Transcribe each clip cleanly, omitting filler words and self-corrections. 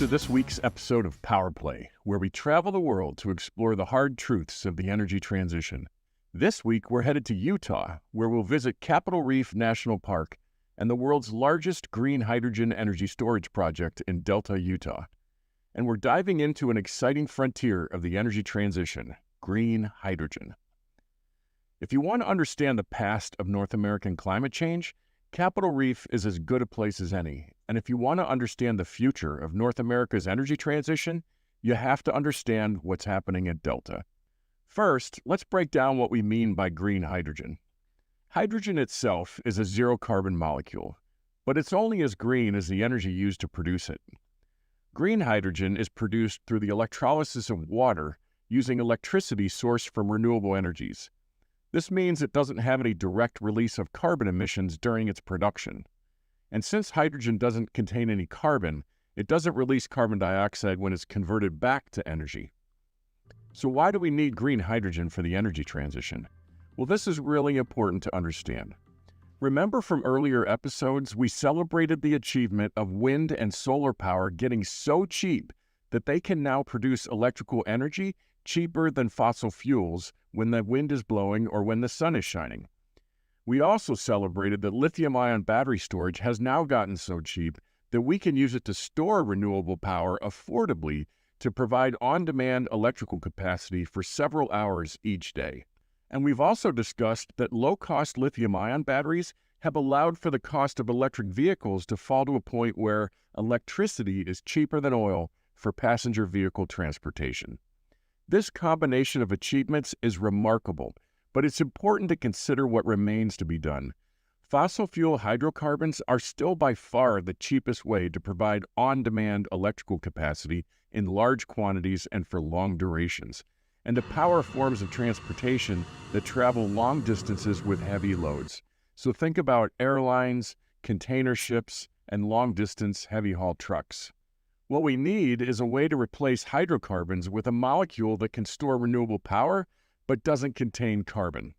to this week's episode of Power Play, where we travel the world to explore the hard truths of the energy transition. This week, we're headed to Utah, where we'll visit Capitol Reef National Park and the world's largest green hydrogen energy storage project in Delta, Utah. And we're diving into an exciting frontier of the energy transition, green hydrogen. If you want to understand the past of North American climate change, Capitol Reef is as good a place as any. And if you want to understand the future of North America's energy transition, you have to understand what's happening at Delta. First, let's break down what we mean by green hydrogen. Hydrogen itself is a zero-carbon molecule, but it's only as green as the energy used to produce it. Green hydrogen is produced through the electrolysis of water using electricity sourced from renewable energies. This means it doesn't have any direct release of carbon emissions during its production. And since hydrogen doesn't contain any carbon, it doesn't release carbon dioxide when it's converted back to energy. So why do we need green hydrogen for the energy transition? Well, this is really important to understand. Remember from earlier episodes, we celebrated the achievement of wind and solar power getting so cheap that they can now produce electrical energy cheaper than fossil fuels when the wind is blowing or when the sun is shining. We also celebrated that lithium-ion battery storage has now gotten so cheap that we can use it to store renewable power affordably to provide on-demand electrical capacity for several hours each day. And we've also discussed that low-cost lithium-ion batteries have allowed for the cost of electric vehicles to fall to a point where electricity is cheaper than oil for passenger vehicle transportation. This combination of achievements is remarkable, but it's important to consider what remains to be done. Fossil fuel hydrocarbons are still by far the cheapest way to provide on-demand electrical capacity in large quantities and for long durations, and to power forms of transportation that travel long distances with heavy loads. So think about airlines, container ships, and long-distance heavy-haul trucks. What we need is a way to replace hydrocarbons with a molecule that can store renewable power but doesn't contain carbon.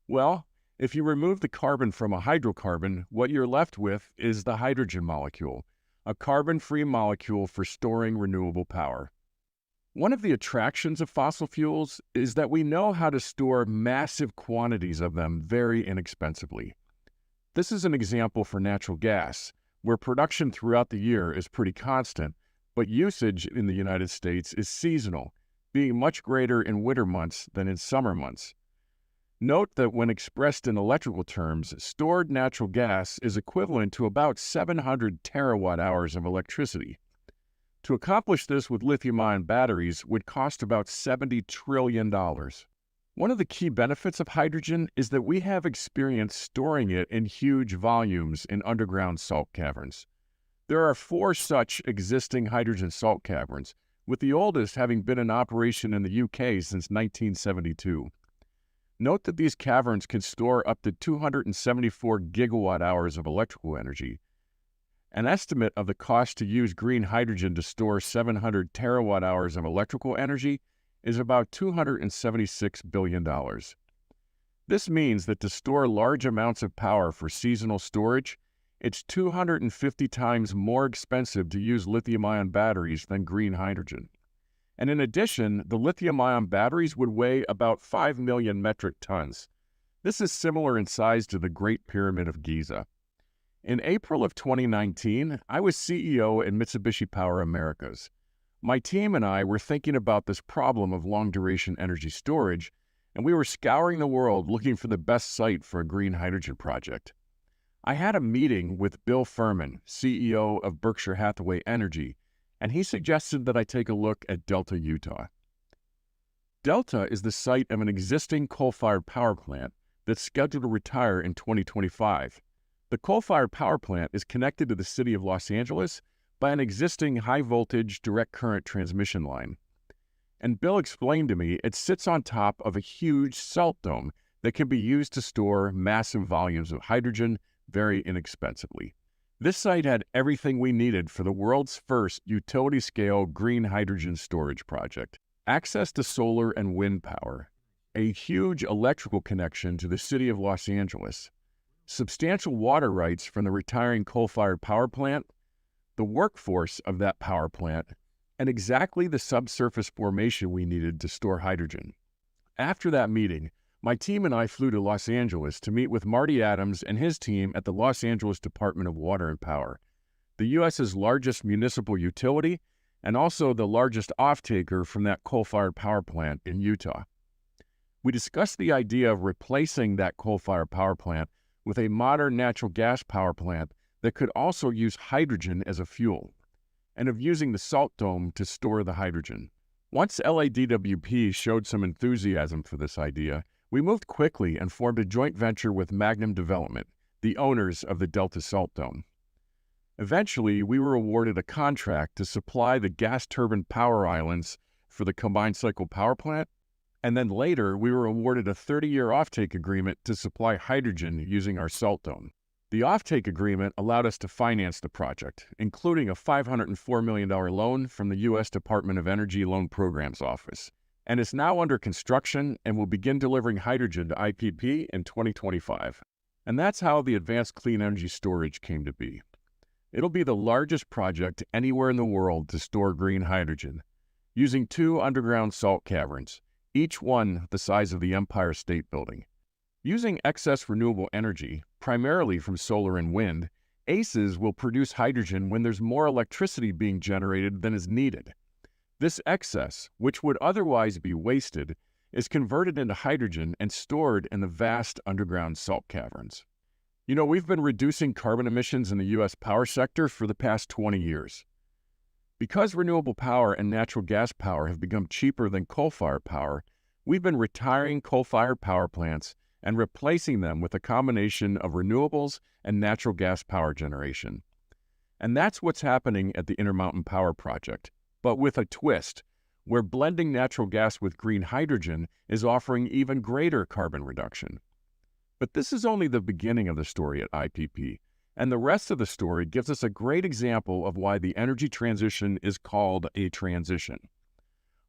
Well, if you remove the carbon from a hydrocarbon, what you're left with is the hydrogen molecule, a carbon-free molecule for storing renewable power. One of the attractions of fossil fuels is that we know how to store massive quantities of them very inexpensively. This is an example for natural gas, where production throughout the year is pretty constant, but usage in the United States is seasonal, being much greater in winter months than in summer months. Note that when expressed in electrical terms, stored natural gas is equivalent to about 700 terawatt-hours of electricity. To accomplish this with lithium-ion batteries would cost about $70 trillion. One of the key benefits of hydrogen is that we have experience storing it in huge volumes in underground salt caverns. There are 4 such existing hydrogen salt caverns, with the oldest having been in operation in the UK since 1972. Note that these caverns can store up to 274 gigawatt-hours of electrical energy. An estimate of the cost to use green hydrogen to store 700 terawatt-hours of electrical energy is about $276 billion. This means that to store large amounts of power for seasonal storage, it's 250 times more expensive to use lithium-ion batteries than green hydrogen. And in addition, the lithium-ion batteries would weigh about 5 million metric tons. This is similar in size to the Great Pyramid of Giza. In April of 2019, I was CEO in Mitsubishi Power Americas. My team and I were thinking about this problem of long-duration energy storage, and we were scouring the world looking for the best site for a green hydrogen project. I had a meeting with Bill Furman, CEO of Berkshire Hathaway Energy, and he suggested that I take a look at Delta, Utah. Delta is the site of an existing coal-fired power plant that's scheduled to retire in 2025. The coal-fired power plant is connected to the city of Los Angeles by an existing high-voltage direct current transmission line. And Bill explained to me it sits on top of a huge salt dome that can be used to store massive volumes of hydrogen very inexpensively. This site had everything we needed for the world's first utility-scale green hydrogen storage project. Access to solar and wind power, a huge electrical connection to the city of Los Angeles, substantial water rights from the retiring coal-fired power plant, the workforce of that power plant, and exactly the subsurface formation we needed to store hydrogen. After that meeting, my team and I flew to Los Angeles to meet with Marty Adams and his team at the Los Angeles Department of Water and Power, the U.S.'s largest municipal utility and also the largest off-taker from that coal-fired power plant in Utah. We discussed the idea of replacing that coal-fired power plant with a modern natural gas power plant that could also use hydrogen as a fuel, and of using the salt dome to store the hydrogen. Once LADWP showed some enthusiasm for this idea, we moved quickly and formed a joint venture with Magnum Development, the owners of the Delta Salt Dome. Eventually, we were awarded a contract to supply the gas turbine power islands for the combined cycle power plant, and then later we were awarded a 30-year offtake agreement to supply hydrogen using our salt dome. The offtake agreement allowed us to finance the project, including a $504 million loan from the U.S. Department of Energy Loan Programs Office, and is now under construction and will begin delivering hydrogen to IPP in 2025. And that's how the Advanced Clean Energy Storage came to be. It'll be the largest project anywhere in the world to store green hydrogen, using 2 underground salt caverns, each one the size of the Empire State Building. Using excess renewable energy, primarily from solar and wind, ACES will produce hydrogen when there's more electricity being generated than is needed. This excess, which would otherwise be wasted, is converted into hydrogen and stored in the vast underground salt caverns. You know, we've been reducing carbon emissions in the U.S. power sector for the past 20 years. Because renewable power and natural gas power have become cheaper than coal-fired power, we've been retiring coal-fired power plants and replacing them with a combination of renewables and natural gas power generation. And that's what's happening at the Intermountain Power Project, but with a twist, where blending natural gas with green hydrogen is offering even greater carbon reduction. But this is only the beginning of the story at IPP, and the rest of the story gives us a great example of why the energy transition is called a transition.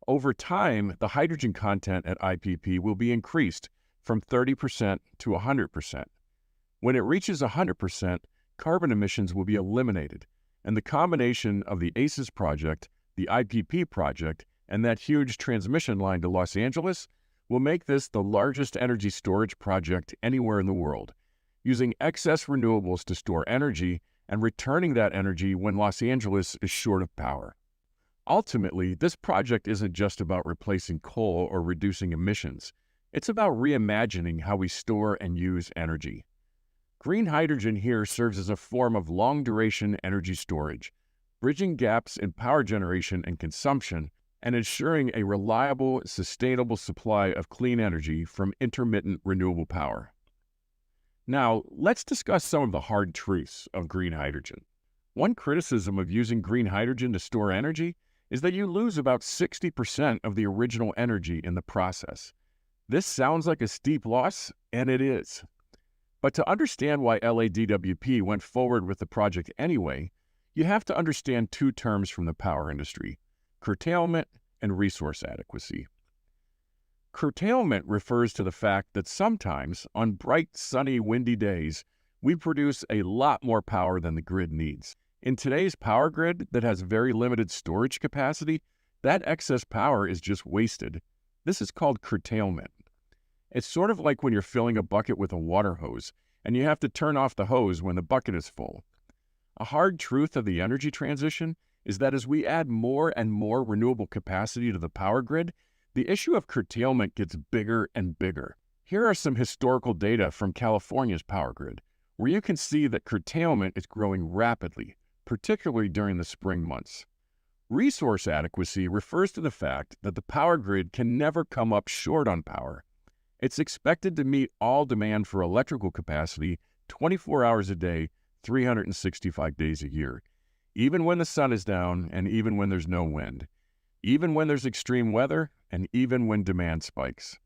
Over time, the hydrogen content at IPP will be increased from 30% to 100%. When it reaches 100%, carbon emissions will be eliminated, and the combination of the ACES project, the IPP project, and that huge transmission line to Los Angeles will make this the largest energy storage project anywhere in the world, using excess renewables to store energy and returning that energy when Los Angeles is short of power. Ultimately, this project isn't just about replacing coal or reducing emissions. It's about reimagining how we store and use energy. Green hydrogen here serves as a form of long-duration energy storage, bridging gaps in power generation and consumption, and ensuring a reliable, sustainable supply of clean energy from intermittent renewable power. Now, let's discuss some of the hard truths of green hydrogen. One criticism of using green hydrogen to store energy is that you lose about 60% of the original energy in the process. This sounds like a steep loss, and it is. But to understand why LADWP went forward with the project anyway, you have to understand 2 terms from the power industry: curtailment and resource adequacy. Curtailment refers to the fact that sometimes, on bright, sunny, windy days, we produce a lot more power than the grid needs. In today's power grid that has very limited storage capacity, that excess power is just wasted. This is called curtailment. It's sort of like when you're filling a bucket with a water hose, and you have to turn off the hose when the bucket is full. A hard truth of the energy transition is that as we add more and more renewable capacity to the power grid, the issue of curtailment gets bigger and bigger. Here are some historical data from California's power grid, where you can see that curtailment is growing rapidly, particularly during the spring months. Resource adequacy refers to the fact that the power grid can never come up short on power. It's expected to meet all demand for electrical capacity 24 hours a day, 365 days a year, even when the sun is down and even when there's no wind, even when there's extreme weather and even when demand spikes.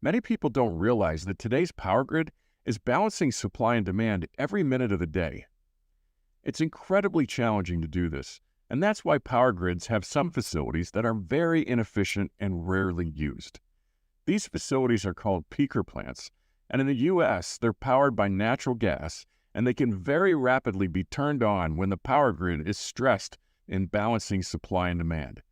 Many people don't realize that today's power grid is balancing supply and demand every minute of the day. It's incredibly challenging to do this, and that's why power grids have some facilities that are very inefficient and rarely used. These facilities are called peaker plants, and in the U.S., they're powered by natural gas and they can very rapidly be turned on when the power grid is stressed in balancing supply and demand.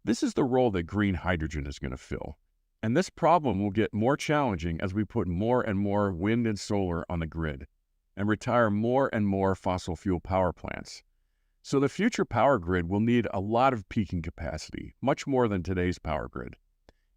This is the role that green hydrogen is going to fill. And this problem will get more challenging as we put more and more wind and solar on the grid and retire more and more fossil fuel power plants. So the future power grid will need a lot of peaking capacity, much more than today's power grid.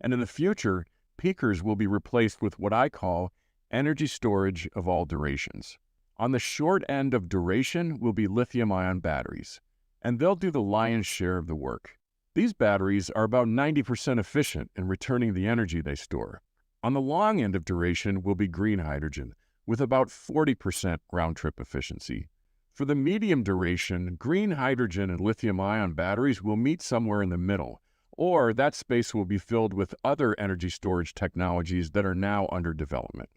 And in the future, peakers will be replaced with what I call energy storage of all durations. On the short end of duration will be lithium-ion batteries, and they'll do the lion's share of the work. These batteries are about 90% efficient in returning the energy they store. On the long end of duration will be green hydrogen, with about 40% round-trip efficiency. For the medium duration, green hydrogen and lithium-ion batteries will meet somewhere in the middle, or that space will be filled with other energy storage technologies that are now under development.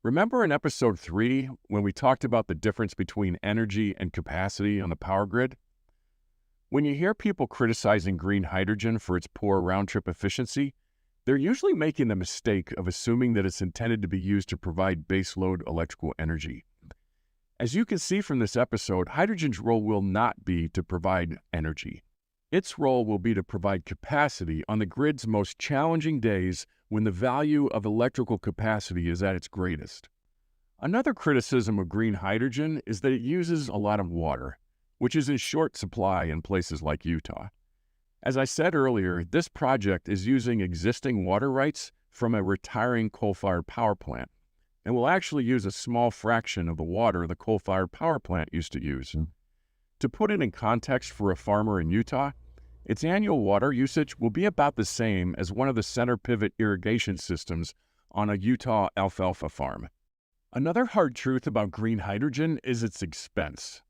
Remember in episode 3 when we talked about the difference between energy and capacity on the power grid? When you hear people criticizing green hydrogen for its poor round-trip efficiency, they're usually making the mistake of assuming that it's intended to be used to provide baseload electrical energy. As you can see from this episode, hydrogen's role will not be to provide energy. Its role will be to provide capacity on the grid's most challenging days when the value of electrical capacity is at its greatest. Another criticism of green hydrogen is that it uses a lot of water, which is in short supply in places like Utah. As I said earlier, this project is using existing water rights from a retiring coal-fired power plant, and will actually use a small fraction of the water the coal-fired power plant used to use. To put it in context for a farmer in Utah, its annual water usage will be about the same as one of the center pivot irrigation systems on a Utah alfalfa farm. Another hard truth about green hydrogen is its expense.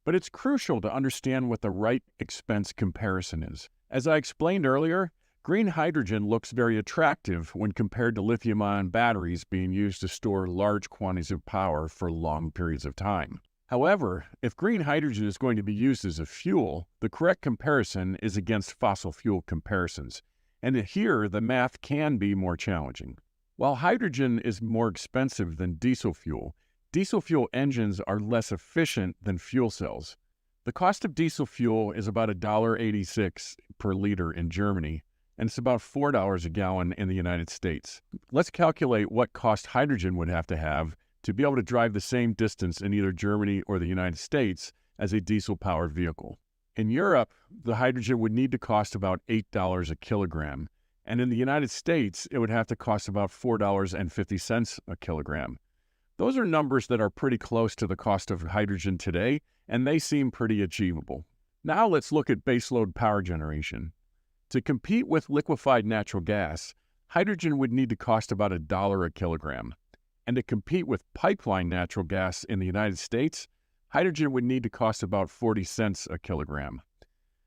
But it's crucial to understand what the right expense comparison is. As I explained earlier, green hydrogen looks very attractive when compared to lithium-ion batteries being used to store large quantities of power for long periods of time. However, if green hydrogen is going to be used as a fuel, the correct comparison is against fossil fuel comparisons. And here, the math can be more challenging. While hydrogen is more expensive than diesel fuel engines are less efficient than fuel cells. The cost of diesel fuel is about $1.86 per liter in Germany, and it's about $4 a gallon in the United States. Let's calculate what cost hydrogen would have to be able to drive the same distance in either Germany or the United States as a diesel-powered vehicle. In Europe, the hydrogen would need to cost about $8 a kilogram, and in the United States, it would have to cost about $4.50 a kilogram. Those are numbers that are pretty close to the cost of hydrogen today, and they seem pretty achievable. Now let's look at baseload power generation. To compete with liquefied natural gas, hydrogen would need to cost about $1 a kilogram. And to compete with pipeline natural gas in the United States, hydrogen would need to cost about 40 cents a kilogram.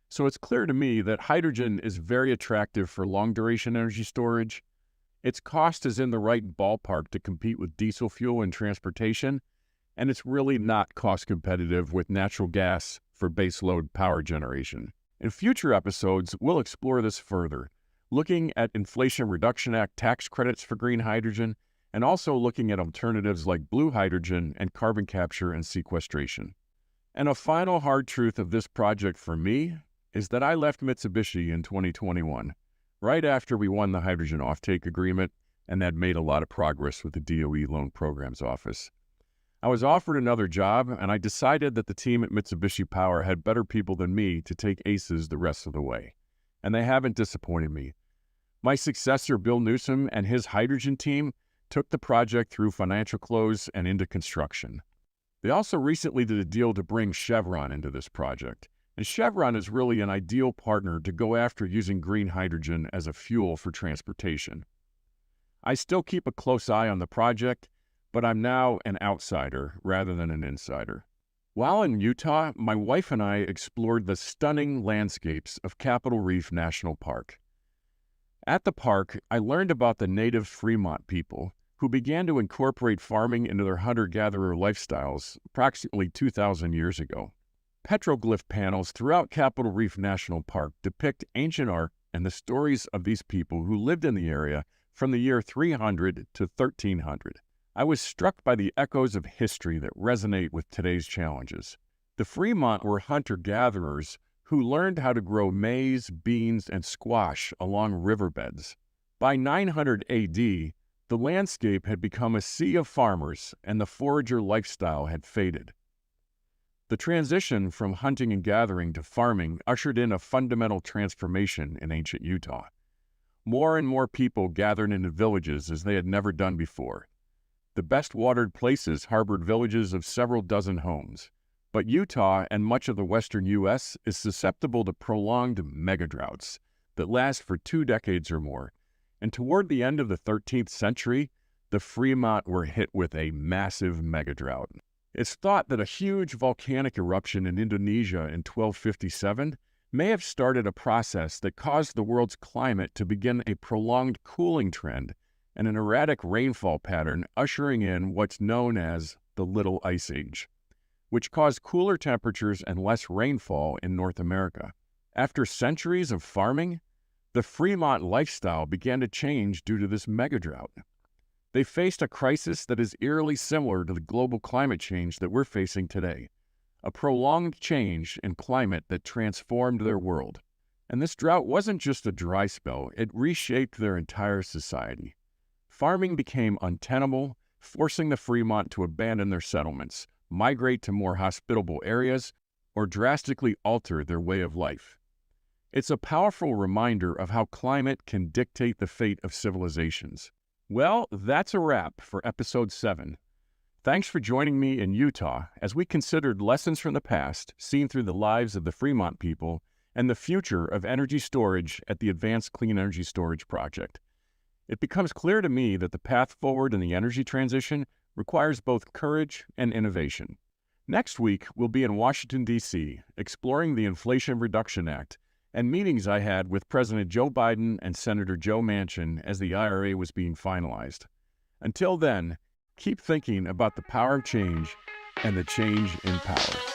So it's clear to me that hydrogen is very attractive for long-duration energy storage. Its cost is in the right ballpark to compete with diesel fuel in transportation, and it's really not cost competitive with natural gas for baseload power generation. In future episodes, we'll explore this further, looking at Inflation Reduction Act tax credits for green hydrogen, and also looking at alternatives like blue hydrogen and carbon capture and sequestration. And a final hard truth of this project for me is that I left Mitsubishi in 2021. Right after we won the hydrogen offtake agreement and had made a lot of progress with the DOE Loan Programs Office. I was offered another job, and I decided that the team at Mitsubishi Power had better people than me to take ACES the rest of the way. And they haven't disappointed me. My successor, Bill Newsom, and his hydrogen team took the project through financial close and into construction. They also recently did a deal to bring Chevron into this project. And Chevron is really an ideal partner to go after using green hydrogen as a fuel for transportation. I still keep a close eye on the project, but I'm now an outsider rather than an insider. While in Utah, my wife and I explored the stunning landscapes of Capitol Reef National Park. At the park, I learned about the native Fremont people who began to incorporate farming into their hunter-gatherer lifestyles approximately 2,000 years ago. Petroglyph panels throughout Capitol Reef National Park depict ancient art and the stories of these people who lived in the area from the year 300 to 1300. I was struck by the echoes of history that resonate with today's challenges. The Fremont were hunter-gatherers who learned how to grow maize, beans, and squash along riverbeds. By 900 AD, the landscape had become a sea of farmers, and the forager lifestyle had faded. The transition from hunting and gathering to farming ushered in a fundamental transformation in ancient Utah. More and more people gathered into villages as they had never done before. The best-watered places harbored villages of several dozen homes. But Utah and much of the western U.S. is susceptible to prolonged megadroughts that last for 2 decades or more. And toward the end of the 13th century, the Fremont were hit with a massive megadrought. It's thought that a huge volcanic eruption in Indonesia in 1257 may have started a process that caused the world's climate to begin a prolonged cooling trend and an erratic rainfall pattern, ushering in what's known as the Little Ice Age, which caused cooler temperatures and less rainfall in North America. After centuries of farming, the Fremont lifestyle began to change due to this megadrought. They faced a crisis that is eerily similar to the global climate change that we're facing today, a prolonged change in climate that transformed their world. And this drought wasn't just a dry spell, it reshaped their entire society. Farming became untenable, forcing the Fremont to abandon their settlements, migrate to more hospitable areas, or drastically alter their way of life. It's a powerful reminder of how climate can dictate the fate of civilizations. Well, that's a wrap for Episode 7. Thanks for joining me in Utah as we considered lessons from the past seen through the lives of the Fremont people and the future of energy storage at the Advanced Clean Energy Storage Project. It becomes clear to me that the path forward in the energy transition requires both courage and innovation. Next week, we'll be in Washington, D.C., exploring the Inflation Reduction Act and meetings I had with President Joe Biden and Senator Joe Manchin as the IRA was being finalized. Until then, keep thinking about the power of change and the change in power.